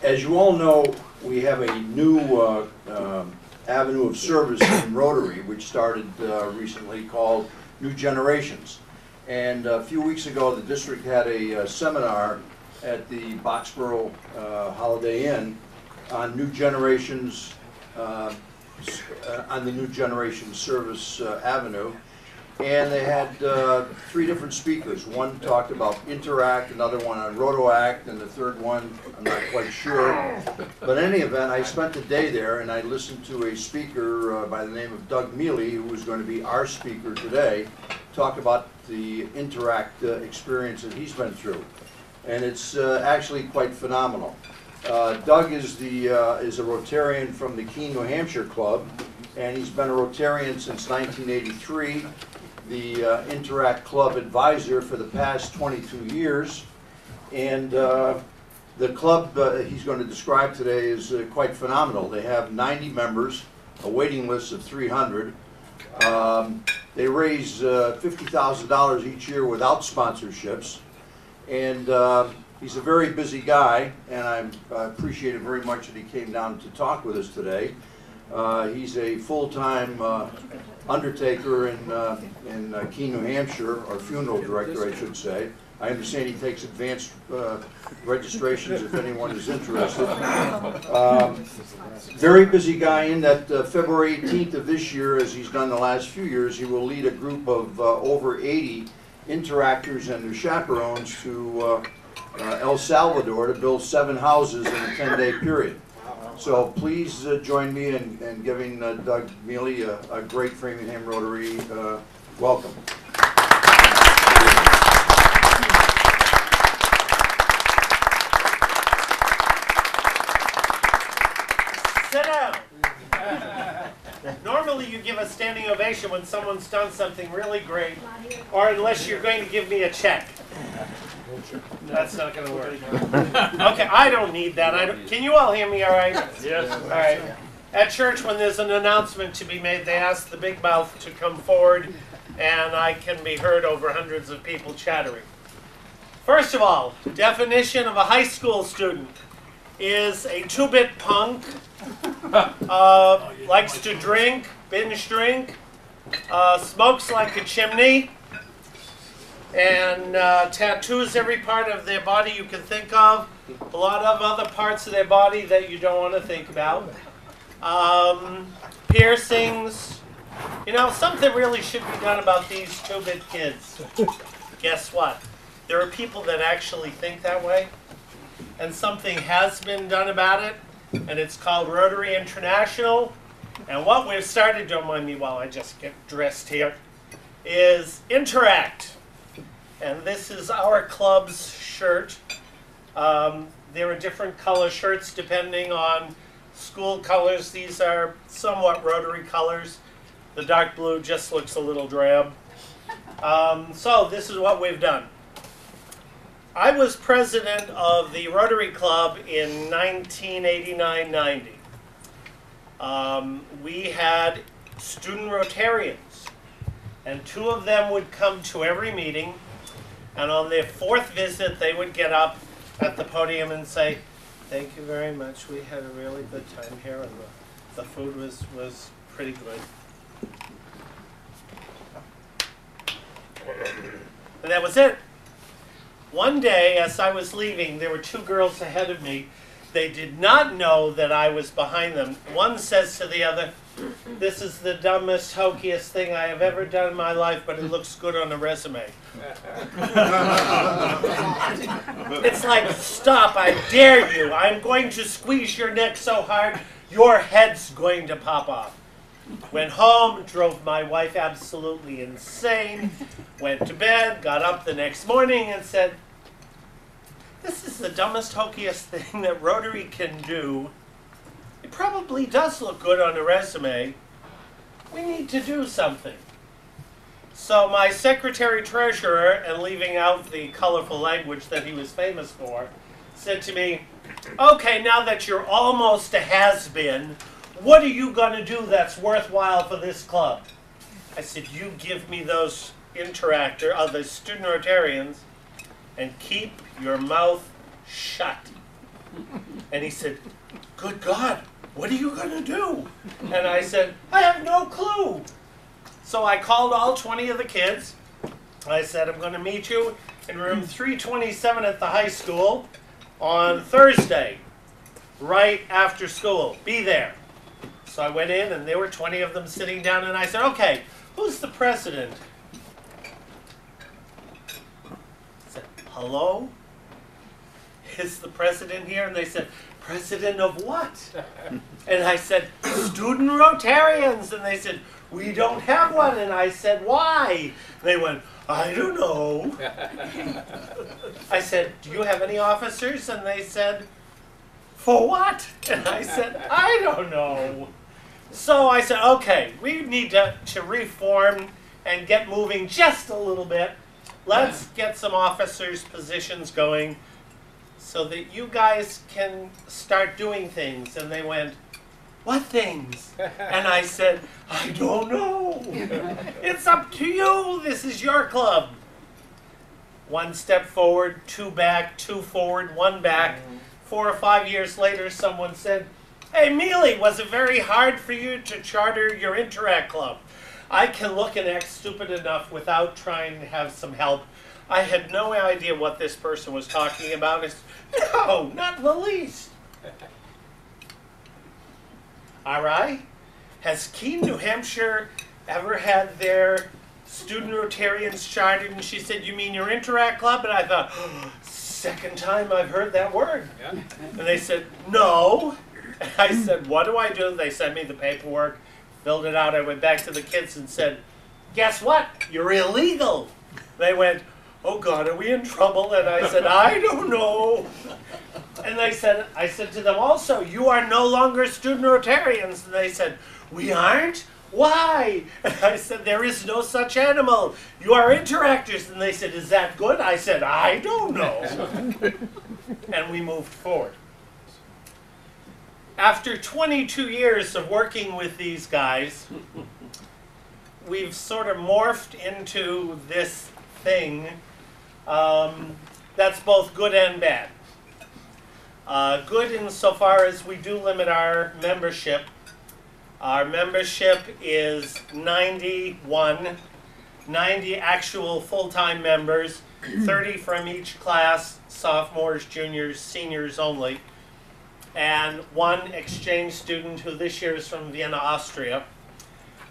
As you all know, we have a new avenue of service in Rotary, which started recently, called New Generations. And a few weeks ago, the district had a seminar at the Boxborough Holiday Inn on New Generations, on the New Generations Service Avenue. And they had 3 different speakers. One talked about Interact, another one on RotoAct, and the third one, I'm not quite sure. But in any event, I spent the day there, and I listened to a speaker by the name of Doug Mealey, who was going to be our speaker today, talk about the Interact experience that he's been through. And it's actually quite phenomenal. Doug is a Rotarian from the Keene, New Hampshire club, and he's been a Rotarian since 1983. The Interact Club advisor for the past 22 years. And the club he's going to describe today is quite phenomenal. They have 90 members, a waiting list of 300. They raise $50,000 each year without sponsorships. And he's a very busy guy, and I appreciate it very much that he came down to talk with us today. He's a full-time undertaker in Keene, New Hampshire, or funeral director, I should say. I understand he takes advanced registrations if anyone is interested. Very busy guy in that February 18th of this year, as he's done the last few years, he will lead a group of over 80 interactors and their chaperones to El Salvador to build 7 houses in a 10-day period. So please join me in giving Doug Mealey a great Framingham Rotary welcome. Sit down. Normally you give a standing ovation when someone's done something really great, or unless you're going to give me a check. That's not going to work. Okay, I don't need that. Can you all hear me all right? Yes. All right. At church, when there's an announcement to be made, they ask the big mouth to come forward, and I can be heard over hundreds of people chattering. First of all, definition of a high school student is a 2-bit punk, likes to drink, binge drink, smokes like a chimney, and tattoos every part of their body you can think of, a lot of other parts of their body that you don't want to think about, piercings. You know, something really should be done about these 2-bit kids. Guess what? There are people that actually think that way, and something has been done about it, and it's called Rotary International. And what we've started, don't mind me while I just get dressed here, is Interact. And this is our club's shirt. There are different color shirts depending on school colors. These are somewhat Rotary colors. The dark blue just looks a little drab. So this is what we've done. I was president of the Rotary Club in 1989-90. We had student Rotarians, and 2 of them would come to every meeting. And on their 4th visit, they would get up at the podium and say, "Thank you very much. We had a really good time here, and the food was pretty good." And that was it. One day, as I was leaving, there were 2 girls ahead of me. They did not know that I was behind them. One says to the other, "This is the dumbest, hokiest thing I have ever done in my life, but it looks good on a resume." It's like, stop, I dare you. I'm going to squeeze your neck so hard, your head's going to pop off. Went home, drove my wife absolutely insane, went to bed, got up the next morning and said, "This is the dumbest, hokiest thing that Rotary can do. It probably does look good on a resume. We need to do something." So my secretary-treasurer, and leaving out the colorful language that he was famous for, said to me, "Okay, now that you're almost a has-been, what are you going to do that's worthwhile for this club?" I said, "You give me those the student Rotarians, and keep your mouth shut." And he said, good God, what are you going to do? And I said, I have no clue. So I called all 20 of the kids. I said, I'm going to meet you in room 327 at the high school on Thursday, right after school. Be there. So I went in, and there were 20 of them sitting down, and I said, okay, who's the president? I said, hello? Is the president here? And they said, president of what? And I said, student Rotarians. And they said, we don't have one. And I said, why? They went, I don't know. I said, do you have any officers? And they said, for what? And I said, I don't know. So I said, okay, we need to reform and get moving just a little bit. Let's get some officers' positions going so that you guys can start doing things. And they went, what things? And I said, I don't know. It's up to you. This is your club. One step forward, two back, two forward, one back. 4 or 5 years later, someone said, hey, Mealey, was it very hard for you to charter your Interact Club? I can look and act stupid enough without trying to have some help. I had no idea what this person was talking about. It's, no, not in the least. All right. Has Keene, New Hampshire ever had their student Rotarians chartered? And she said, you mean your Interact Club? And I thought, second time I've heard that word. Yeah. And they said, no. And I said, what do I do? They sent me the paperwork, filled it out. I went back to the kids and said, guess what? You're illegal. They went, oh God, are we in trouble? And I said, I don't know. And they said, I said to them also, you are no longer student Rotarians. And they said, we aren't? Why? And I said, there is no such animal. You are interactors. And they said, is that good? I said, I don't know. And we moved forward. After 22 years of working with these guys, we've sort of morphed into this thing that's both good and bad. Good insofar as we do limit our membership. Our membership is 90 actual full-time members, 30 from each class, sophomores, juniors, seniors only, and 1 exchange student who this year is from Vienna, Austria.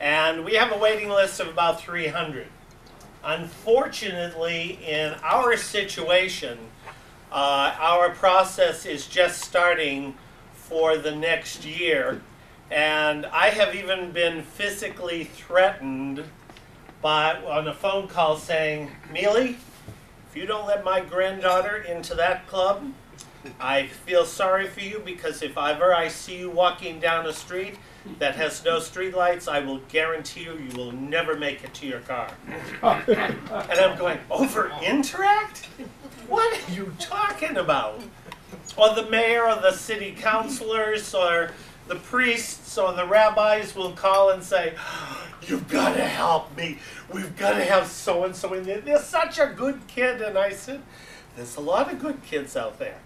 And we have a waiting list of about 300. Unfortunately, in our situation, our process is just starting for the next year. And I have even been physically threatened on a phone call saying, Mealey, if you don't let my granddaughter into that club, I feel sorry for you, because if ever I see you walking down a street that has no streetlights, I will guarantee you will never make it to your car. And I'm going, over Interact? What are you talking about? Or the mayor or the city councilors or the priests or the rabbis will call and say, you've got to help me. We've got to have so-and-so in there. They're such a good kid. And I said, there's a lot of good kids out there.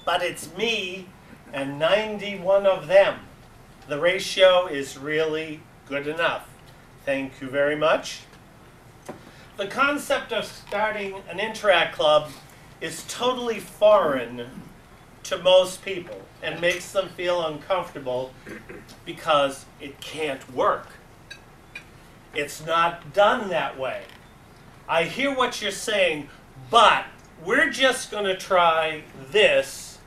But it's me and 91 of them. The ratio is really good enough. Thank you very much. The concept of starting an Interact Club is totally foreign to most people and makes them feel uncomfortable because it can't work. It's not done that way. I hear what you're saying, but we're just going to try this,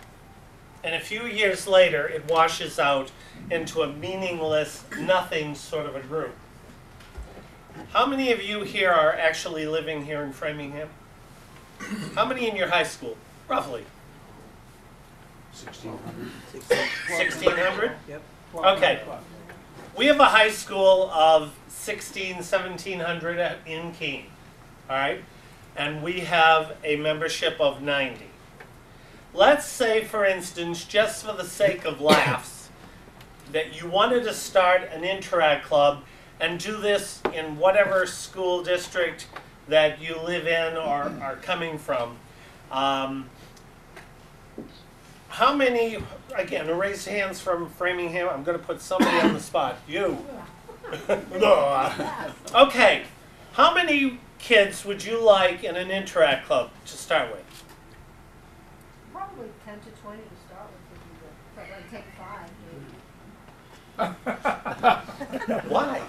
and a few years later it washes out into a meaningless, nothing sort of a group. How many of you here are actually living here in Framingham? How many in your high school, roughly? 1,600. 1,600? Yep. Okay. We have a high school of 1,700 in Keene, all right? And we have a membership of 90. Let's say, for instance, just for the sake of laughs, that you wanted to start an Interact Club and do this in whatever school district that you live in or are coming from. how many, again, raise hands from Framingham. I'm going to put somebody on the spot. You. Okay. How many kids would you like in an Interact club to start with? Probably 10 to 20 to start with, but take 5 maybe. Why?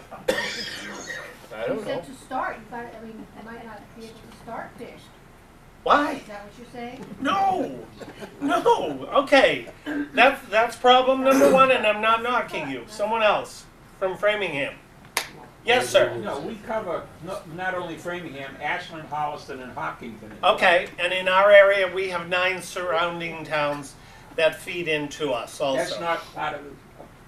I You don't said know. to start, you might not be able to start fish. Why? Is that what you're saying? No. No. Okay. That's problem number one, and I'm not knocking you. Someone else from Framingham. Yes, sir. No, we cover not only Framingham, Ashland, Holliston, and Hopkinton. Okay, and in our area, we have 9 surrounding towns that feed into us also. That's not part of the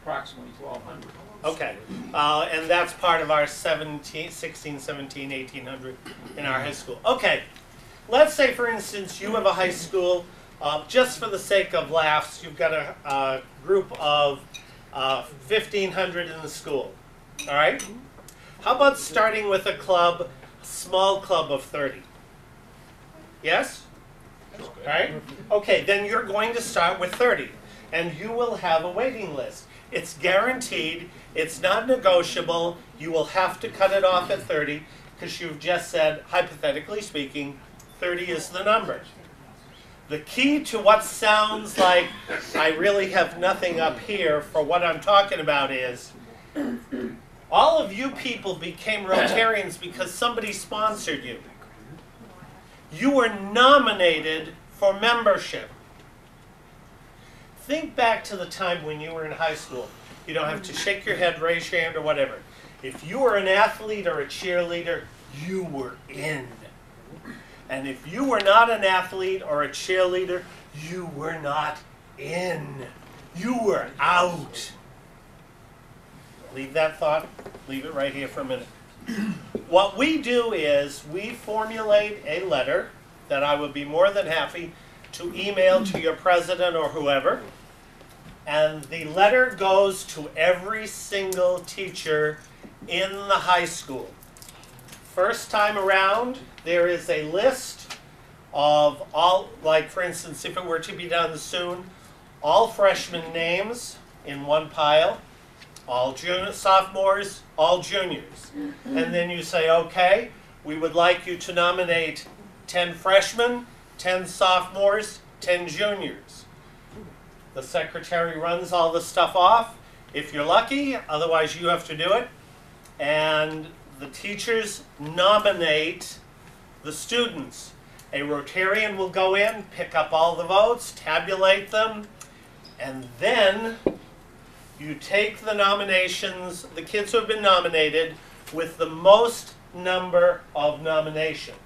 approximately 1,200. Okay, and that's part of our 16, 17, 1800 in our high school. Okay, let's say, for instance, you have a high school, just for the sake of laughs, you've got a group of 1,500 in the school, all right? How about starting with a club, small club of 30? Yes? All right? Okay, then you're going to start with 30, and you will have a waiting list. It's guaranteed. It's not negotiable. You will have to cut it off at 30 because you've just said, hypothetically speaking, 30 is the number. The key to what sounds like I really have nothing up here for what I'm talking about is all of you people became Rotarians because somebody sponsored you. You were nominated for membership. Think back to the time when you were in high school. You don't have to shake your head, raise your hand, or whatever. If you were an athlete or a cheerleader, you were in. And if you were not an athlete or a cheerleader, you were not in. You were out. Leave that thought. Leave it right here for a minute. What we do is we formulate a letter that I would be more than happy to email to your president or whoever. And the letter goes to every single teacher in the high school. First time around, there is a list of all, like for instance, if it were to be done soon, all freshman names in one pile, all sophomores, all juniors. And then you say, okay, we would like you to nominate 10 freshmen, 10 sophomores, 10 juniors. The secretary runs all the stuff off, if you're lucky, otherwise you have to do it. And the teachers nominate the students. A Rotarian will go in, pick up all the votes, tabulate them, and then you take the nominations, the kids who have been nominated, with the most number of nominations.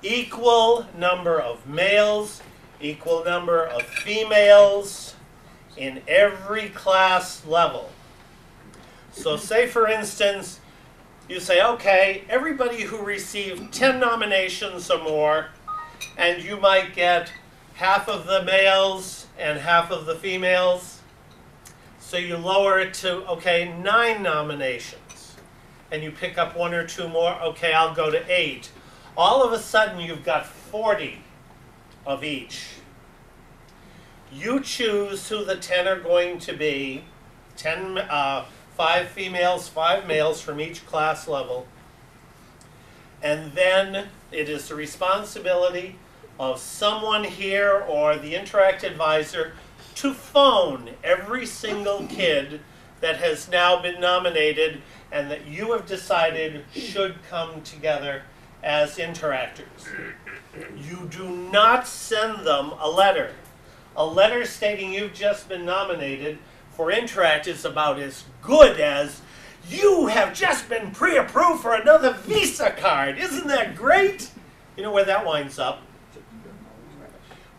Equal number of males, equal number of females in every class level. So say for instance, you say, okay, everybody who received 10 nominations or more, and you might get half of the males and half of the females. So you lower it to, okay, 9 nominations. And you pick up 1 or 2 more, okay, I'll go to 8. All of a sudden you've got 40 of each. You choose who the 10 are going to be, 5 females, 5 males from each class level. And then it is the responsibility of someone here or the Interact advisor to phone every single kid that has now been nominated and that you have decided should come together as interactors. You do not send them a letter. A letter stating you've just been nominated for Interact is about as good as you have just been pre-approved for another Visa card. Isn't that great? You know where that winds up.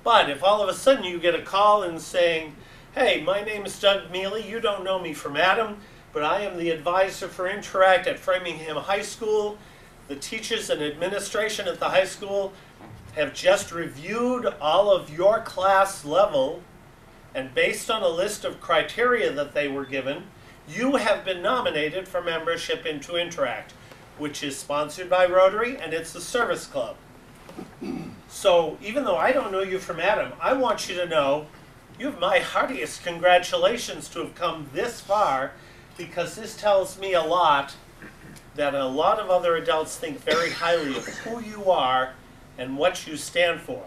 But if all of a sudden you get a call and saying, hey, my name is Doug Mealey, you don't know me from Adam, but I am the advisor for Interact at Framingham High School. The teachers and administration at the high school have just reviewed all of your class level, and based on a list of criteria that they were given, you have been nominated for membership into Interact, which is sponsored by Rotary, and it's a service club. So even though I don't know you from Adam, I want you to know you have my heartiest congratulations to have come this far, because this tells me a lot that a lot of other adults think very highly of who you are and what you stand for.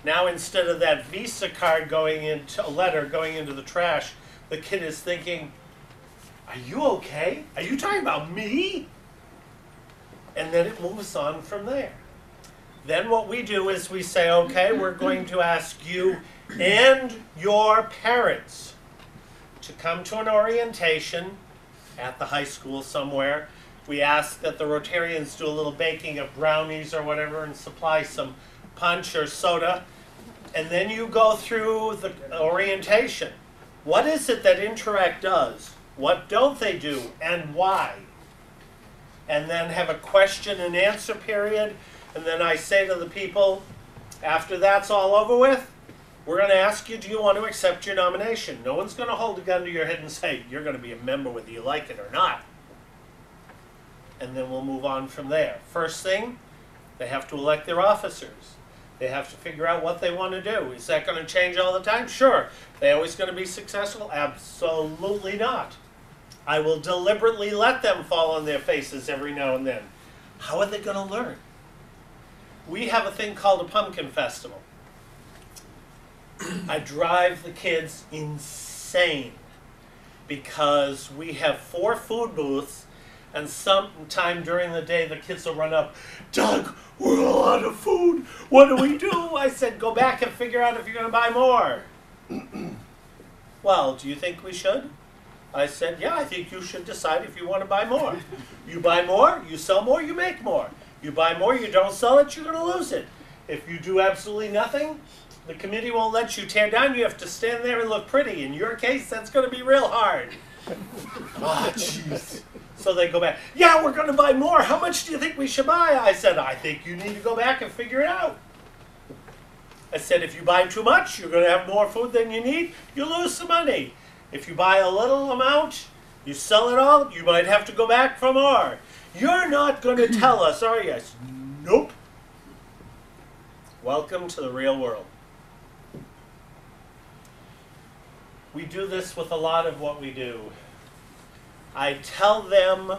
Now, instead of that Visa card going into a letter going into the trash, the kid is thinking, are you okay? Are you talking about me? And then it moves on from there. Then what we do is we say, okay, we're going to ask you and your parents to come to an orientation at the high school somewhere. We ask that the Rotarians do a little baking of brownies or whatever and supply some punch or soda. And then you go through the orientation. What is it that Interact does? What don't they do and why? And then have a question and answer period. And then I say to the people, after that's all over with, we're going to ask you, do you want to accept your nomination? No one's going to hold a gun to your head and say, you're going to be a member whether you like it or not. And then we'll move on from there. First thing, they have to elect their officers. They have to figure out what they want to do. Is that going to change all the time? Sure. Are they always going to be successful? Absolutely not. I will deliberately let them fall on their faces every now and then. How are they going to learn? We have a thing called a pumpkin festival. I drive the kids insane because we have 4 food booths, and sometime during the day the kids will run up, Doug, we're all out of food. What do we do? I said, go back and figure out if you're going to buy more. Well, do you think we should? I said, yeah, I think you should decide if you want to buy more. You buy more, you sell more, you make more. You buy more, you don't sell it, you're going to lose it. If you do absolutely nothing, the committee won't let you tear down. You have to stand there and look pretty. In your case, that's going to be real hard. Ah, jeez. So they go back, yeah, we're going to buy more. How much do you think we should buy? I said, I think you need to go back and figure it out. I said, if you buy too much, you're going to have more food than you need. You lose some money. If you buy a little amount, you sell it all, you might have to go back for more. You're not going to tell us, are you? I said, nope. Welcome to the real world. We do this with a lot of what we do. I tell them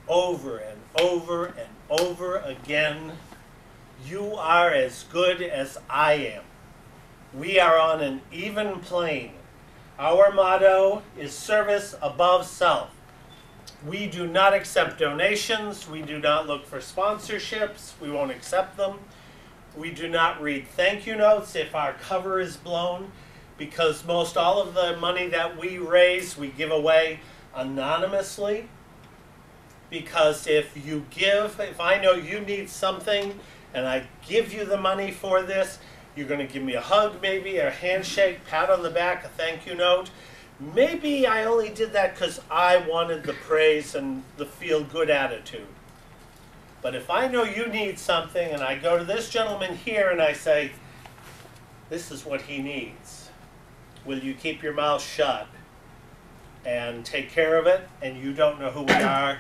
over and over and over again, you are as good as I am. We are on an even plane. Our motto is service above self. We do not accept donations. We do not look for sponsorships. We won't accept them. We do not read thank you notes if our cover is blown, because most all of the money that we raise, we give away anonymously. Because if I know you need something and I give you the money for this, you're going to give me a hug maybe, a handshake, pat on the back, a thank you note. Maybe I only did that because I wanted the praise and the feel-good attitude. But if I know you need something and I go to this gentleman here and I say, this is what he needs, will you keep your mouth shut and take care of it? And you don't know who we are,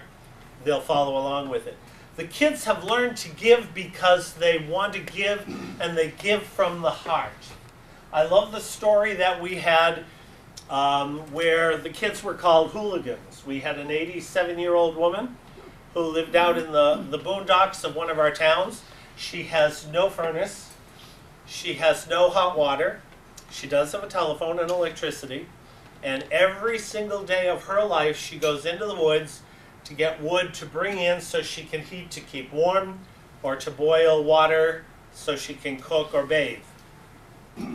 they'll follow along with it. The kids have learned to give because they want to give, and they give from the heart. I love the story that we had where the kids were called hooligans. We had an 87-year-old woman who lived out in the boondocks of one of our towns. She has no furnace. She has no hot water. She does have a telephone and electricity. And every single day of her life, she goes into the woods to get wood to bring in so she can heat to keep warm, or to boil water so she can cook or bathe.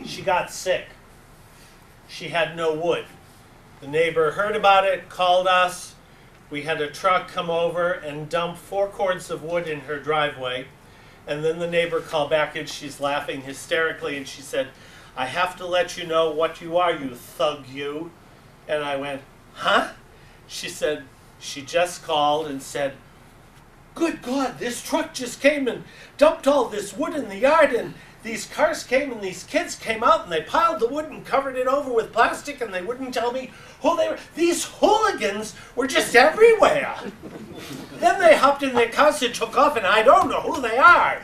She got sick. She had no wood. The neighbor heard about it, called us. We had a truck come over and dump 4 cords of wood in her driveway. And then the neighbor called back and she's laughing hysterically and she said, I have to let you know what you are, you thug, you. And I went, huh? She said, she just called and said, good God, this truck just came and dumped all this wood in the yard, and these cars came and these kids came out and they piled the wood and covered it over with plastic, and they wouldn't tell me who they were. These hooligans were just everywhere. Then they hopped in their cars and took off, and I don't know who they are.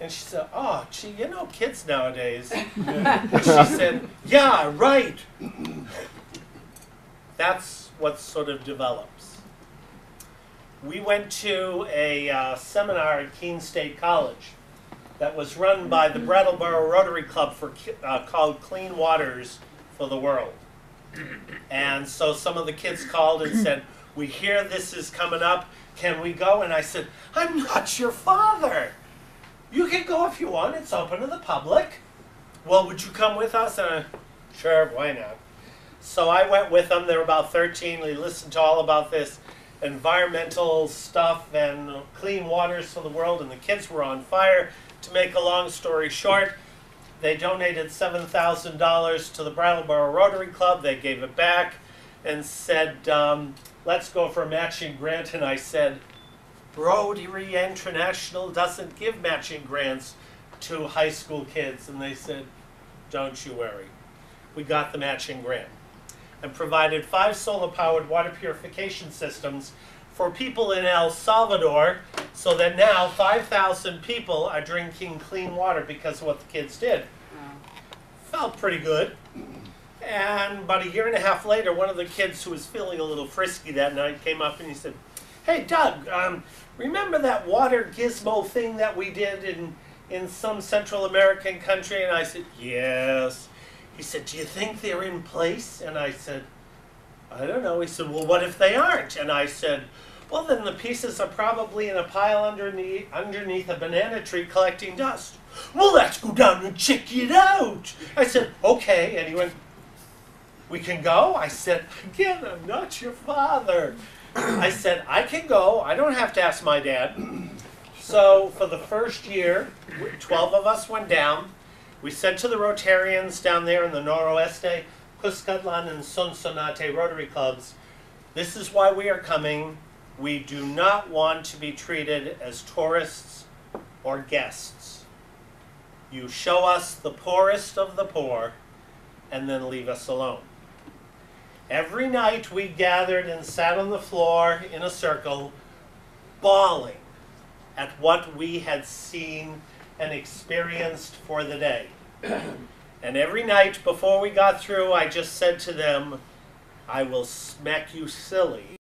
And she said, oh, gee, you know kids nowadays. And she said, yeah, right. That's what sort of develops. We went to a seminar at Keene State College that was run by the Brattleboro Rotary Club called Clean Waters for the World. And so some of the kids called and said, we hear this is coming up, can we go? And I said, I'm not your father. You can go if you want, it's open to the public. Well, would you come with us? Sure, why not? So I went with them, they were about 13, we listened to all about this environmental stuff and clean waters for the world, and the kids were on fire. To make a long story short, they donated $7,000 to the Brattleboro Rotary Club. They gave it back and said, let's go for a matching grant. And I said, Rotary International doesn't give matching grants to high school kids. And they said, don't you worry. We got the matching grant and provided 5 solar-powered water purification systems for people in El Salvador, so that now 5,000 people are drinking clean water because of what the kids did. Felt pretty good. And about a year and a half later, one of the kids who was feeling a little frisky that night came up and he said, hey Doug, remember that water gizmo thing that we did in some Central American country? And I said, yes. He said, do you think they're in place? And I said, I don't know. He said, well, what if they aren't? And I said, well, then the pieces are probably in a pile underneath a banana tree collecting dust. Well, let's go down and check it out. I said, okay. And he went, we can go? I said, again, I'm not your father. I said, I can go. I don't have to ask my dad. So for the first year, 12 of us went down. We said to the Rotarians down there in the Noroeste, Cuscatlan and Sonsonate Rotary Clubs, this is why we are coming. We do not want to be treated as tourists or guests. You show us the poorest of the poor and then leave us alone. Every night we gathered and sat on the floor in a circle, bawling at what we had seen and experienced for the day. And every night before we got through, I just said to them, I will smack you silly